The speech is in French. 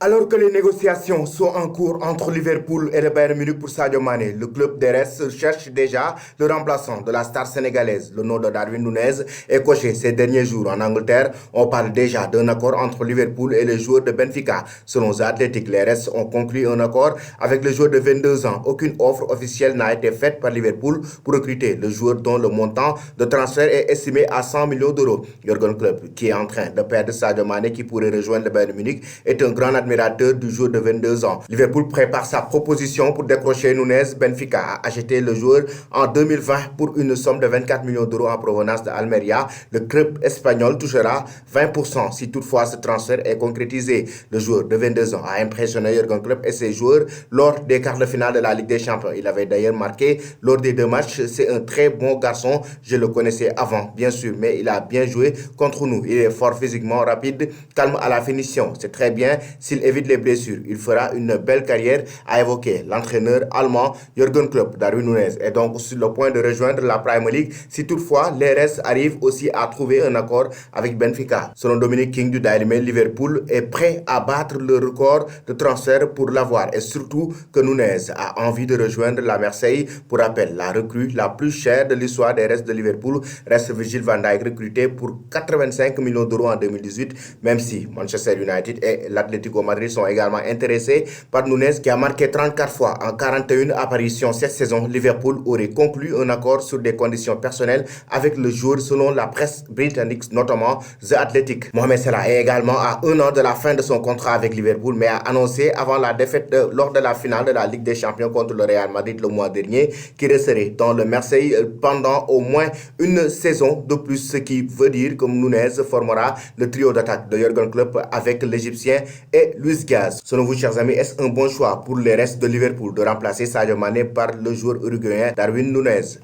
Alors que les négociations sont en cours entre Liverpool et le Bayern Munich pour Sadio Mané, le club des Reds cherche déjà le remplaçant de la star sénégalaise. Le nom de Darwin Nunez est coché ces derniers jours en Angleterre. On parle déjà d'un accord entre Liverpool et les joueurs de Benfica. Selon The Athletic, les Reds ont conclu un accord avec le joueur de 22 ans. Aucune offre officielle n'a été faite par Liverpool pour recruter le joueur dont le montant de transfert est estimé à 100 millions d'euros. Jürgen Klopp, qui est en train de perdre Sadio Mané, qui pourrait rejoindre le Bayern Munich, est un grand admirateur du joueur de 22 ans. Liverpool prépare sa proposition pour décrocher Nunez. Benfica a acheté le joueur en 2020 pour une somme de 24 millions d'euros en provenance de Almeria. Le club espagnol touchera 20% si toutefois ce transfert est concrétisé. Le joueur de 22 ans a impressionné Jürgen Klopp et ses joueurs lors des quarts de finale de la Ligue des Champions. Il avait d'ailleurs marqué lors des deux matchs. C'est un très bon garçon. Je le connaissais avant, bien sûr, mais il a bien joué contre nous. Il est fort physiquement, rapide, calme à la finition. C'est très bien s'il évite les blessures. Il fera une belle carrière, a évoqué l'entraîneur allemand Jürgen Klopp. Darwin Nunez est donc sur le point de rejoindre la Premier League si toutefois les Reds arrivent aussi à trouver un accord avec Benfica. Selon Dominic King du Daily Mail, Liverpool est prêt à battre le record de transfert pour l'avoir et surtout que Nunez a envie de rejoindre la Marseille. Pour rappel, la recrue la plus chère de l'histoire des Reds de Liverpool reste Virgil van Dijk, recruté pour 85 millions d'euros en 2018, même si Manchester United et l'Atlético Madrid sont également intéressés par Nunez qui a marqué 34 fois en 41 apparitions cette saison. Liverpool aurait conclu un accord sur des conditions personnelles avec le joueur selon la presse britannique, notamment The Athletic. Mohamed Salah est également à un an de la fin de son contrat avec Liverpool, mais a annoncé avant la défaite lors de la finale de la Ligue des Champions contre le Real Madrid le mois dernier qu'il resterait dans le Marseille pendant au moins une saison de plus, ce qui veut dire que Nunez formera le trio d'attaque de Jürgen Klopp avec l'Égyptien et Luis Diaz. Selon vous, chers amis, est-ce un bon choix pour les restes de Liverpool de remplacer Sadio Mané par le joueur uruguayen Darwin Nunez?